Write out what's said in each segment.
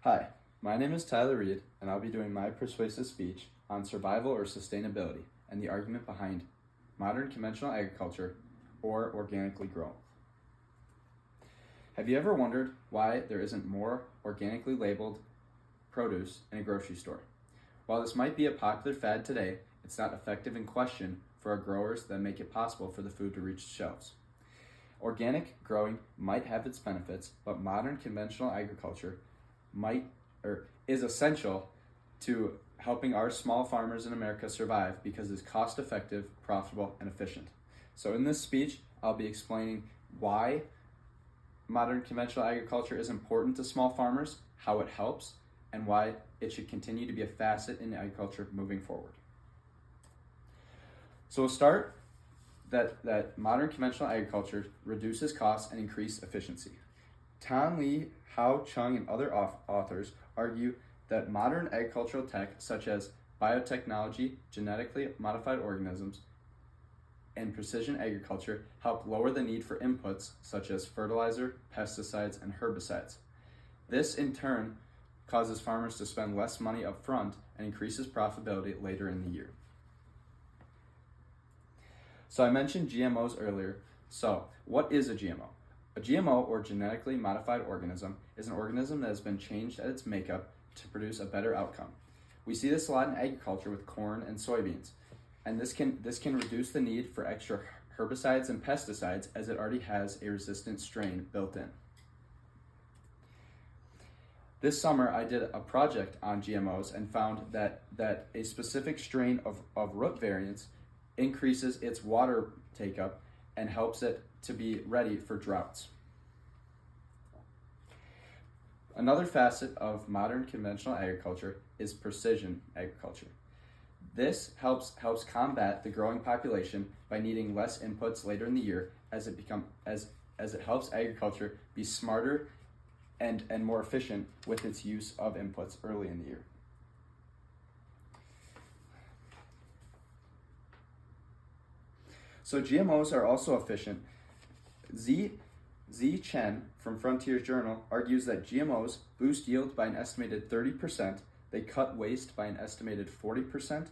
Hi, my name is Tyler Reed, and I'll be doing my persuasive speech on survival or sustainability and the argument behind modern conventional agriculture or organically grown. Have you ever wondered why there isn't more organically labeled produce in a grocery store? While this might be a popular fad today, it's not effective in question for our growers that make it possible for the food to reach shelves. Organic growing might have its benefits, but modern conventional agriculture is essential to helping our small farmers in America survive because it's cost effective, profitable, and efficient. So in this speech, I'll be explaining why modern conventional agriculture is important to small farmers, how it helps, and why it should continue to be a facet in agriculture moving forward. So we'll start that modern conventional agriculture reduces costs and increases efficiency. Tan Lee, Hao Chung, and other authors argue that modern agricultural tech, such as biotechnology, genetically modified organisms, and precision agriculture, help lower the need for inputs such as fertilizer, pesticides, and herbicides. This, in turn, causes farmers to spend less money up front and increases profitability later in the year. So I mentioned GMOs earlier. So what is a GMO? A GMO, or genetically modified organism, is an organism that has been changed at its makeup to produce a better outcome. We see this a lot in agriculture with corn and soybeans, and this can reduce the need for extra herbicides and pesticides as it already has a resistant strain built in. This summer, I did a project on GMOs and found that a specific strain of root variants increases its water take-up and helps it to be ready for droughts. Another facet of modern conventional agriculture is precision agriculture. This helps combat the growing population by needing less inputs later in the year as it helps agriculture be smarter and more efficient with its use of inputs early in the year. So GMOs are also efficient. Zi Chen from Frontiers Journal argues that GMOs boost yield by an estimated 30%, they cut waste by an estimated 40%,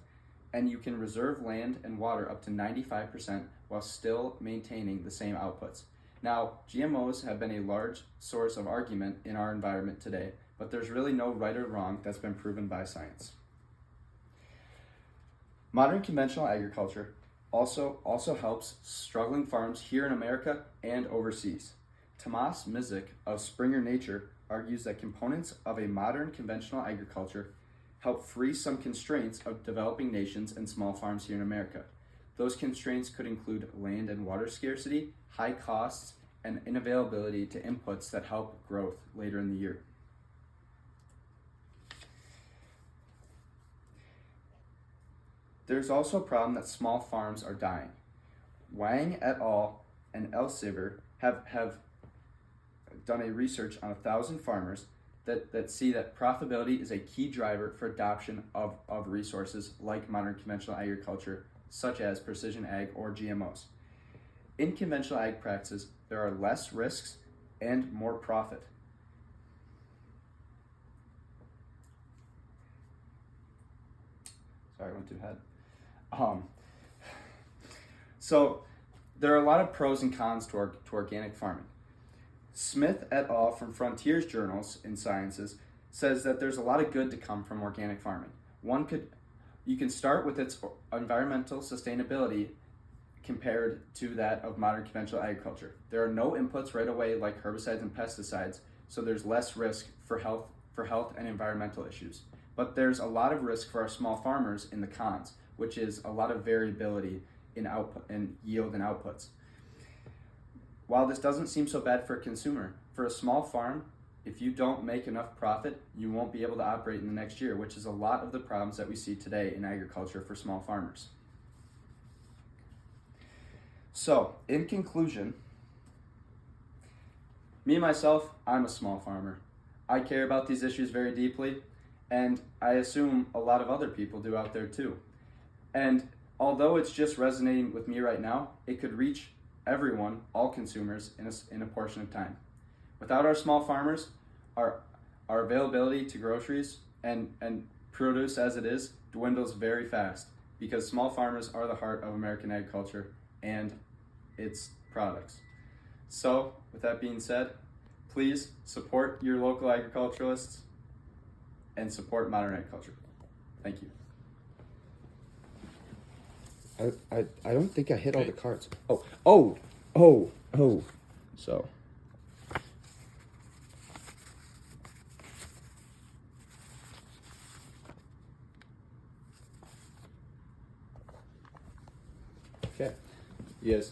and you can reserve land and water up to 95% while still maintaining the same outputs. Now, GMOs have been a large source of argument in our environment today, but there's really no right or wrong that's been proven by science. Modern conventional agriculture also helps struggling farms here in America and overseas. Tomas Mizik of Springer Nature argues that components of a modern conventional agriculture help free some constraints of developing nations and small farms here in America. Those constraints could include land and water scarcity, high costs, and inavailability to inputs that help growth later in the year. There's also a problem that small farms are dying. Wang et al. And Elsevier have done a research on 1,000 farmers that see that profitability is a key driver for adoption of resources like modern conventional agriculture, such as precision ag or GMOs. In conventional ag practices, there are less risks and more profit. Sorry, I went too ahead. So there are a lot of pros and cons to organic farming. Smith et al. From Frontiers Journals in Sciences says that there's a lot of good to come from organic farming. You can start with its environmental sustainability compared to that of modern conventional agriculture. There are no inputs right away like herbicides and pesticides, so there's less risk for health and environmental issues. But there's a lot of risk for our small farmers in the cons, which is a lot of variability in output and yield and outputs. While this doesn't seem so bad for a consumer, for a small farm, if you don't make enough profit, you won't be able to operate in the next year, which is a lot of the problems that we see today in agriculture for small farmers. So, in conclusion, me myself, I'm a small farmer. I care about these issues very deeply, and I assume a lot of other people do out there too. And although it's just resonating with me right now, it could reach everyone, all consumers, in a portion of time. Without our small farmers, our availability to groceries and produce as it is dwindles very fast because small farmers are the heart of American agriculture and its products. So, with that being said, please support your local agriculturalists and support modern agriculture. Thank you. I don't think I hit all the cards. Oh. So. Okay. Yes.